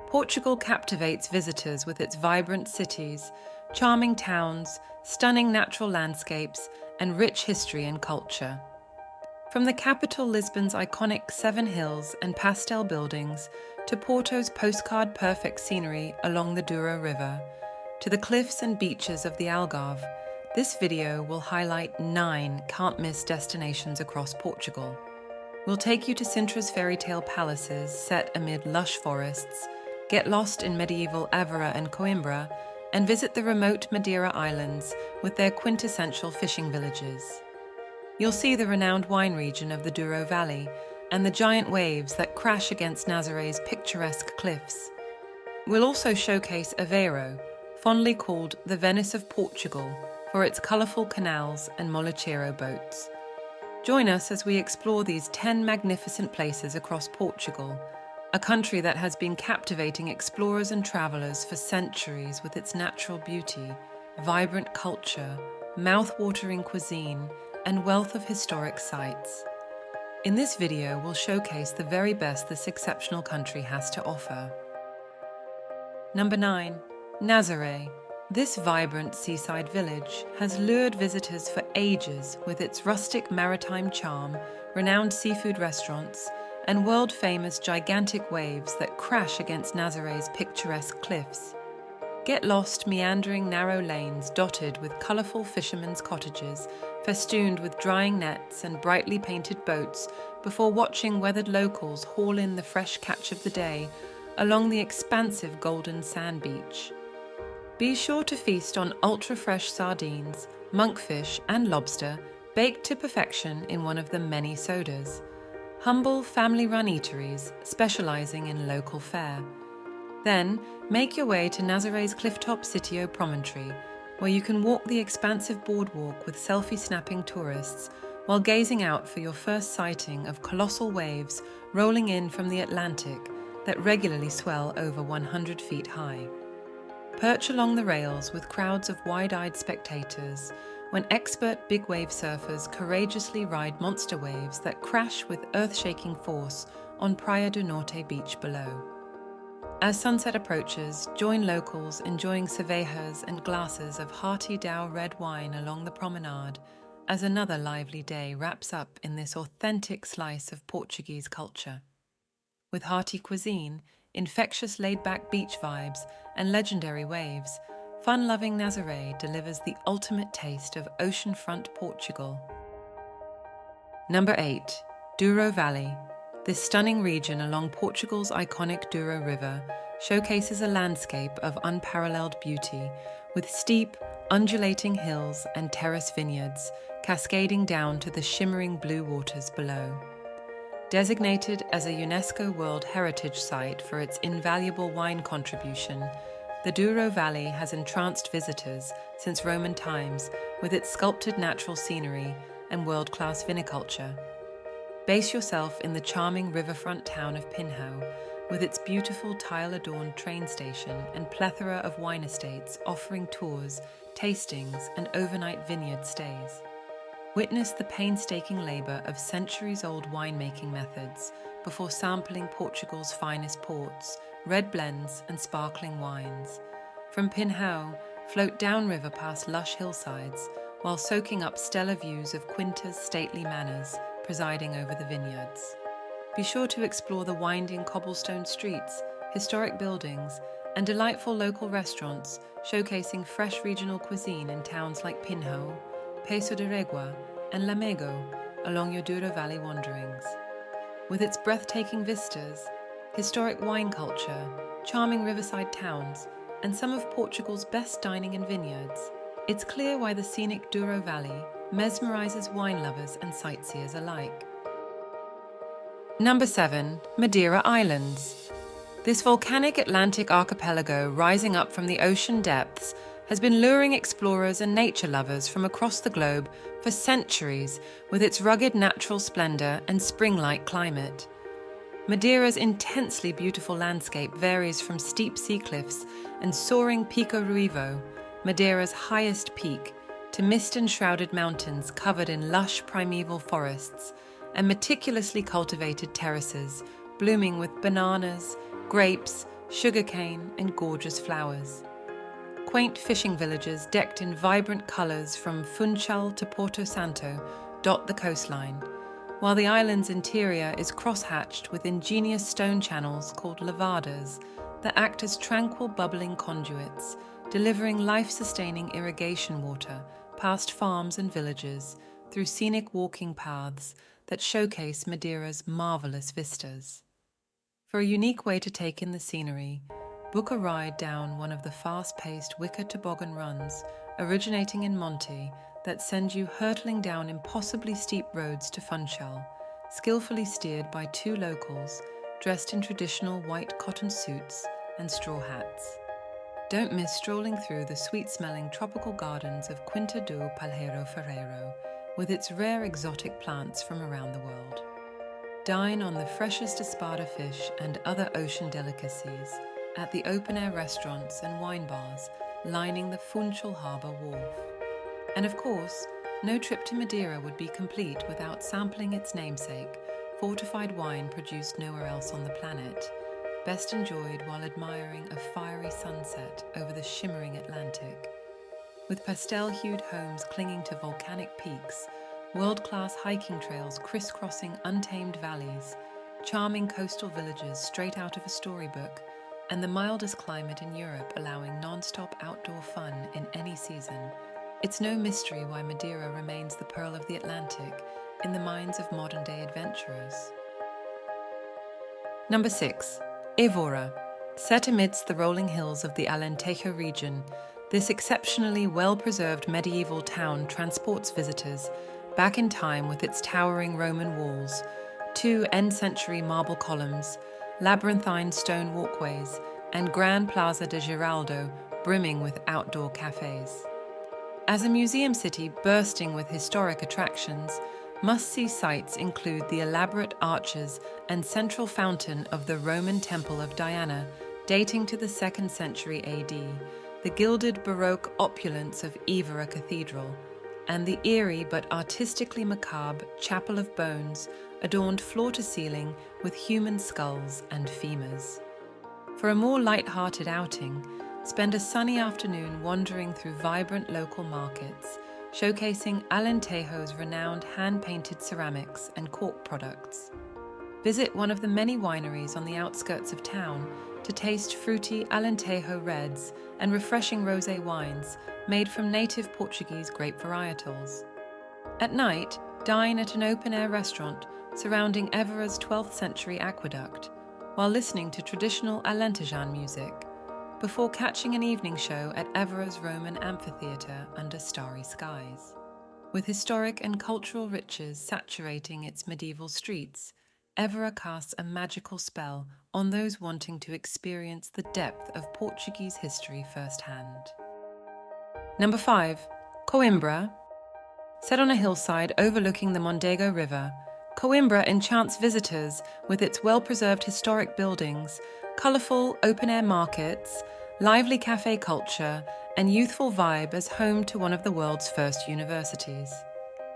Portugal captivates visitors with its vibrant cities, charming towns, stunning natural landscapes, and rich history and culture. From the capital Lisbon's iconic 7 hills and pastel buildings, to Porto's postcard-perfect scenery along the Douro River, to the cliffs and beaches of the Algarve, this video will highlight 9 can't-miss destinations across Portugal. We'll take you to Sintra's fairy tale palaces set amid lush forests, get lost in medieval Évora and Coimbra, and visit the remote Madeira Islands with their quintessential fishing villages. You'll see the renowned wine region of the Douro Valley and the giant waves that crash against Nazaré's picturesque cliffs. We'll also showcase Évora, fondly called the Venice of Portugal, for its colourful canals and molecheiro boats. Join us as we explore these 10 magnificent places across Portugal, a country that has been captivating explorers and travellers for centuries with its natural beauty, vibrant culture, mouth-watering cuisine, and wealth of historic sites. In this video, we'll showcase the very best this exceptional country has to offer. Number 9. Nazaré. This vibrant seaside village has lured visitors for ages with its rustic maritime charm, renowned seafood restaurants, and world-famous gigantic waves that crash against Nazaré's picturesque cliffs. Get lost meandering narrow lanes dotted with colourful fishermen's cottages, festooned with drying nets and brightly painted boats, before watching weathered locals haul in the fresh catch of the day along the expansive golden sand beach. Be sure to feast on ultra-fresh sardines, monkfish and lobster baked to perfection in one of the many sodas. Humble family-run eateries specialising in local fare. Then, make your way to Nazaré's clifftop sitio promontory, where you can walk the expansive boardwalk with selfie-snapping tourists while gazing out for your first sighting of colossal waves rolling in from the Atlantic that regularly swell over 100 feet high. Perch along the rails with crowds of wide-eyed spectators when expert big wave surfers courageously ride monster waves that crash with earth-shaking force on Praia do Norte beach below. As sunset approaches, join locals enjoying cervejas and glasses of hearty Douro red wine along the promenade as another lively day wraps up in this authentic slice of Portuguese culture. With hearty cuisine, infectious laid-back beach vibes, and legendary waves, fun-loving Nazaré delivers the ultimate taste of oceanfront Portugal. Number 8. Douro Valley. This stunning region along Portugal's iconic Douro River showcases a landscape of unparalleled beauty, with steep, undulating hills and terrace vineyards cascading down to the shimmering blue waters below. Designated as a UNESCO World Heritage Site for its invaluable wine contribution, the Douro Valley has entranced visitors since Roman times with its sculpted natural scenery and world-class viniculture. Base yourself in the charming riverfront town of Pinhão, with its beautiful tile-adorned train station and plethora of wine estates offering tours, tastings, and overnight vineyard stays. Witness the painstaking labour of centuries-old winemaking methods before sampling Portugal's finest ports, red blends and sparkling wines. From Pinhão, float downriver past lush hillsides while soaking up stellar views of Quinta's stately manors presiding over the vineyards. Be sure to explore the winding cobblestone streets, historic buildings, and delightful local restaurants showcasing fresh regional cuisine in towns like Pinhão, Paço de Régua, and Lamego along your Douro Valley wanderings. With its breathtaking vistas, historic wine culture, charming riverside towns, and some of Portugal's best dining and vineyards, it's clear why the scenic Douro Valley mesmerizes wine lovers and sightseers alike. Number 7. Madeira Islands. This volcanic Atlantic archipelago rising up from the ocean depths has been luring explorers and nature lovers from across the globe for centuries with its rugged natural splendor and spring-like climate. Madeira's intensely beautiful landscape varies from steep sea cliffs and soaring Pico Ruivo, Madeira's highest peak, to mist-enshrouded mountains covered in lush primeval forests and meticulously cultivated terraces blooming with bananas, grapes, sugarcane, and gorgeous flowers. Quaint fishing villages decked in vibrant colours from Funchal to Porto Santo dot the coastline, while the island's interior is crosshatched with ingenious stone channels called lavadas that act as tranquil bubbling conduits, delivering life-sustaining irrigation water past farms and villages through scenic walking paths that showcase Madeira's marvellous vistas. For a unique way to take in the scenery, book a ride down one of the fast-paced wicker toboggan runs originating in Monte that send you hurtling down impossibly steep roads to Funchal, skillfully steered by two locals dressed in traditional white cotton suits and straw hats. Don't miss strolling through the sweet-smelling tropical gardens of Quinta do Palheiro Ferreiro, with its rare exotic plants from around the world. Dine on the freshest espada fish and other ocean delicacies at the open-air restaurants and wine bars lining the Funchal Harbour Wharf. And of course, no trip to Madeira would be complete without sampling its namesake, fortified wine produced nowhere else on the planet, best enjoyed while admiring a fiery sunset over the shimmering Atlantic. With pastel-hued homes clinging to volcanic peaks, world-class hiking trails crisscrossing untamed valleys, charming coastal villages straight out of a storybook, and the mildest climate in Europe allowing non-stop outdoor fun in any season, it's no mystery why Madeira remains the pearl of the Atlantic in the minds of modern-day adventurers. Number 6. Évora. Set amidst the rolling hills of the Alentejo region, this exceptionally well-preserved medieval town transports visitors back in time with its towering Roman walls, two end-century marble columns, labyrinthine stone walkways, and Grand Plaza de Giraldo brimming with outdoor cafes. As a museum city bursting with historic attractions, must-see sights include the elaborate arches and central fountain of the Roman Temple of Diana, dating to the 2nd century AD, the gilded Baroque opulence of Évora Cathedral, and the eerie but artistically macabre Chapel of Bones, adorned floor-to-ceiling with human skulls and femurs. For a more light-hearted outing, spend a sunny afternoon wandering through vibrant local markets, showcasing Alentejo's renowned hand-painted ceramics and cork products. Visit one of the many wineries on the outskirts of town to taste fruity Alentejo reds and refreshing rosé wines made from native Portuguese grape varietals. At night, dine at an open-air restaurant surrounding Évora's 12th century aqueduct, while listening to traditional Alentejan music, before catching an evening show at Évora's Roman amphitheatre under starry skies. With historic and cultural riches saturating its medieval streets, Évora casts a magical spell on those wanting to experience the depth of Portuguese history firsthand. Number 5. Coimbra. Set on a hillside overlooking the Mondego River, Coimbra enchants visitors with its well-preserved historic buildings, colourful open-air markets, lively cafe culture, and youthful vibe as home to one of the world's first universities.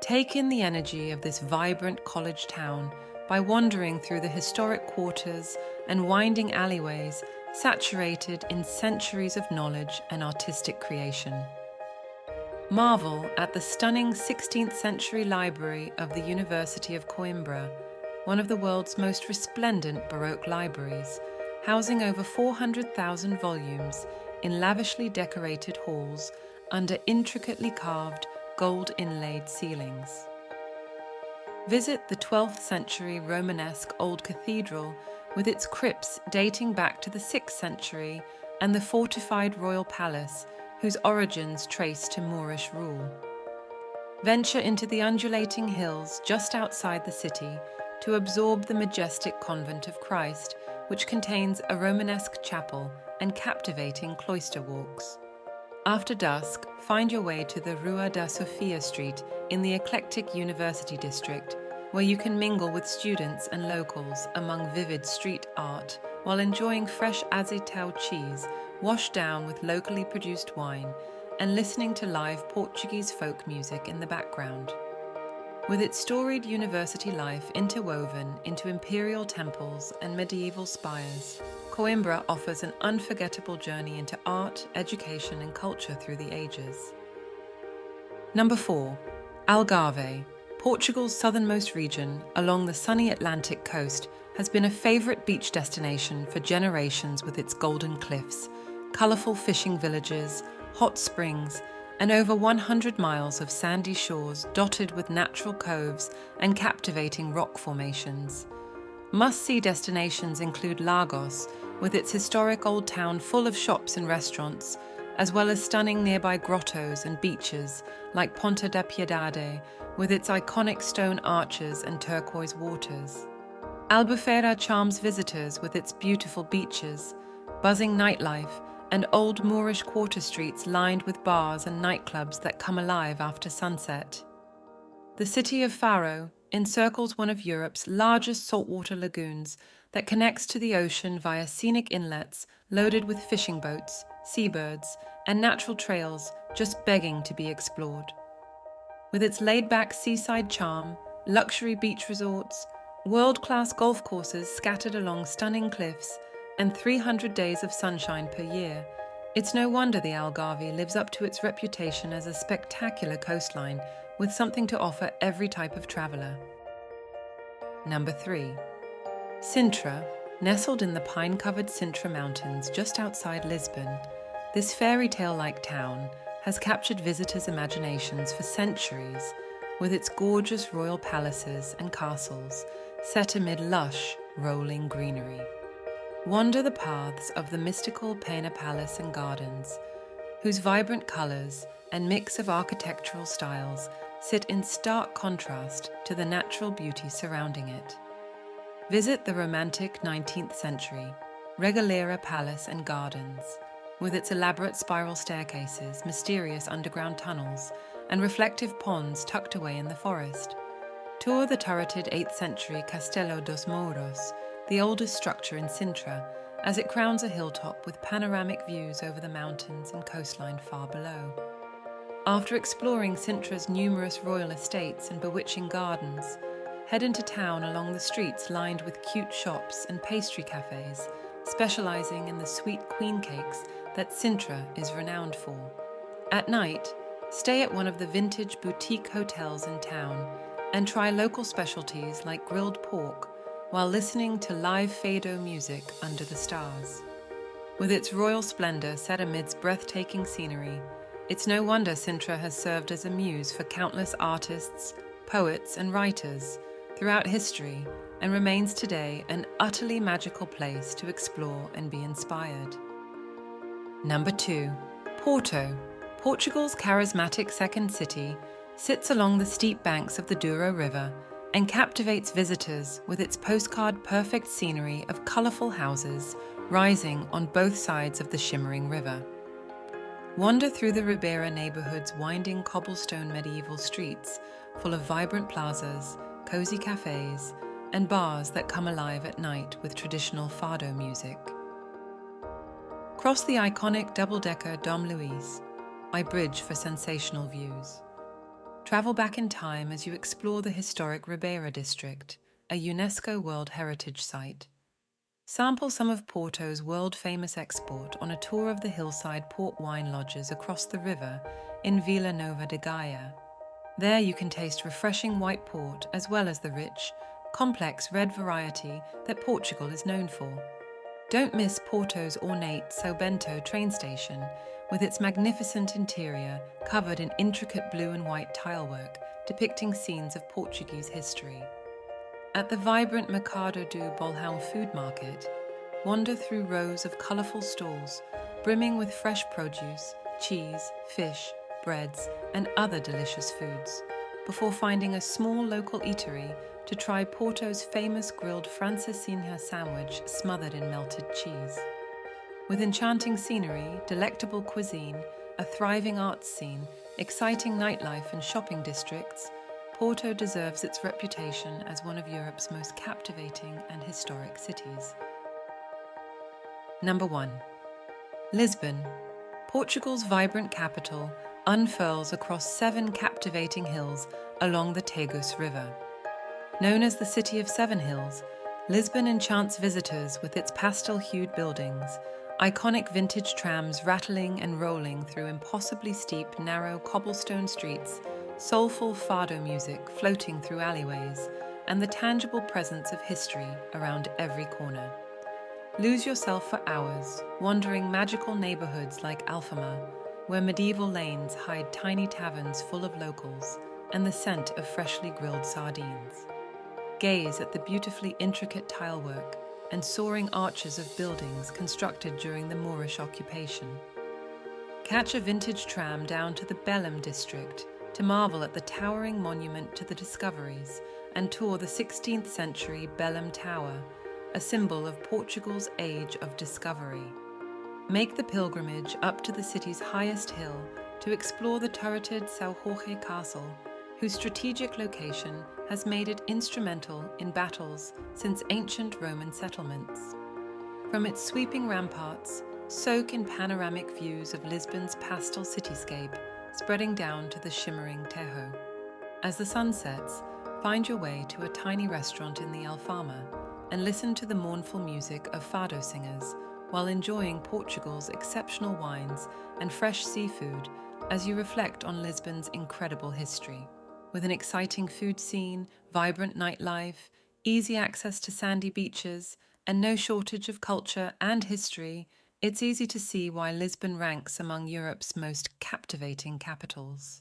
Take in the energy of this vibrant college town by wandering through the historic quarters and winding alleyways saturated in centuries of knowledge and artistic creation. Marvel at the stunning 16th century library of the University of Coimbra, one of the world's most resplendent Baroque libraries, housing over 400,000 volumes in lavishly decorated halls under intricately carved, gold-inlaid ceilings. Visit the 12th century Romanesque Old Cathedral with its crypts dating back to the 6th century and the fortified royal palace whose origins trace to Moorish rule. Venture into the undulating hills just outside the city to absorb the majestic Convent of Christ, which contains a Romanesque chapel and captivating cloister walks. After dusk, find your way to the Rua da Sofia Street in the eclectic University District, where you can mingle with students and locals among vivid street art while enjoying fresh azitão cheese washed down with locally produced wine and listening to live Portuguese folk music in the background. With its storied university life interwoven into imperial temples and medieval spires, Coimbra offers an unforgettable journey into art, education, and culture through the ages. Number 4. Algarve, Portugal's southernmost region along the sunny Atlantic coast, has been a favorite beach destination for generations with its golden cliffs, colorful fishing villages, hot springs, and over 100 miles of sandy shores dotted with natural coves and captivating rock formations. Must-see destinations include Lagos, with its historic old town full of shops and restaurants, as well as stunning nearby grottos and beaches like Ponta da Piedade, with its iconic stone arches and turquoise waters. Albufeira charms visitors with its beautiful beaches, buzzing nightlife, and old Moorish quarter streets lined with bars and nightclubs that come alive after sunset. The city of Faro encircles one of Europe's largest saltwater lagoons that connects to the ocean via scenic inlets loaded with fishing boats, seabirds, and natural trails just begging to be explored. With its laid-back seaside charm, luxury beach resorts, world-class golf courses scattered along stunning cliffs, and 300 days of sunshine per year, it's no wonder the Algarve lives up to its reputation as a spectacular coastline with something to offer every type of traveller. Number 3. Sintra, nestled in the pine-covered Sintra Mountains just outside Lisbon, this fairy tale-like town has captured visitors' imaginations for centuries with its gorgeous royal palaces and castles set amid lush, rolling greenery. Wander the paths of the mystical Pena Palace and Gardens, whose vibrant colours and mix of architectural styles sit in stark contrast to the natural beauty surrounding it. Visit the romantic 19th century Regalera Palace and Gardens, with its elaborate spiral staircases, mysterious underground tunnels, and reflective ponds tucked away in the forest. Tour the turreted 8th century Castelo dos Mouros, the oldest structure in Sintra, as it crowns a hilltop with panoramic views over the mountains and coastline far below. After exploring Sintra's numerous royal estates and bewitching gardens, head into town along the streets lined with cute shops and pastry cafes, specializing in the sweet queen cakes that Sintra is renowned for. At night, stay at one of the vintage boutique hotels in town and try local specialties like grilled pork while listening to live fado music under the stars. With its royal splendor set amidst breathtaking scenery, it's no wonder Sintra has served as a muse for countless artists, poets, and writers throughout history and remains today an utterly magical place to explore and be inspired. Number 2. Porto, Portugal's charismatic second city, sits along the steep banks of the Douro River and captivates visitors with its postcard-perfect scenery of colourful houses rising on both sides of the shimmering river. Wander through the Ribeira neighbourhood's winding cobblestone medieval streets full of vibrant plazas, cosy cafes, and bars that come alive at night with traditional fado music. Cross the iconic double-decker Dom Luís by bridge for sensational views. Travel back in time as you explore the historic Ribeira district, a UNESCO World Heritage Site. Sample some of Porto's world-famous export on a tour of the hillside port wine lodges across the river in Vila Nova de Gaia. There you can taste refreshing white port as well as the rich, complex red variety that Portugal is known for. Don't miss Porto's ornate São Bento train station with its magnificent interior covered in intricate blue and white tilework depicting scenes of Portuguese history. At the vibrant Mercado do Bolhão food market, wander through rows of colourful stalls brimming with fresh produce, cheese, fish, breads, and other delicious foods, before finding a small local eatery to try Porto's famous grilled francesinha sandwich smothered in melted cheese. With enchanting scenery, delectable cuisine, a thriving arts scene, exciting nightlife and shopping districts, Porto deserves its reputation as one of Europe's most captivating and historic cities. Number 1. Lisbon, Portugal's vibrant capital, unfurls across 7 captivating hills along the Tagus River. Known as the City of 7 Hills, Lisbon enchants visitors with its pastel-hued buildings, iconic vintage trams rattling and rolling through impossibly steep, narrow cobblestone streets, soulful fado music floating through alleyways, and the tangible presence of history around every corner. Lose yourself for hours, wandering magical neighborhoods like Alfama, where medieval lanes hide tiny taverns full of locals and the scent of freshly grilled sardines. Gaze at the beautifully intricate tilework and soaring arches of buildings constructed during the Moorish occupation. Catch a vintage tram down to the Belém district to marvel at the towering monument to the discoveries and tour the 16th century Belém Tower, a symbol of Portugal's age of discovery. Make the pilgrimage up to the city's highest hill to explore the turreted São Jorge Castle, whose strategic location has made it instrumental in battles since ancient Roman settlements. From its sweeping ramparts, soak in panoramic views of Lisbon's pastel cityscape spreading down to the shimmering Tejo. As the sun sets, find your way to a tiny restaurant in the Alfama and listen to the mournful music of fado singers while enjoying Portugal's exceptional wines and fresh seafood as you reflect on Lisbon's incredible history. With an exciting food scene, vibrant nightlife, easy access to sandy beaches, and no shortage of culture and history, it's easy to see why Lisbon ranks among Europe's most captivating capitals.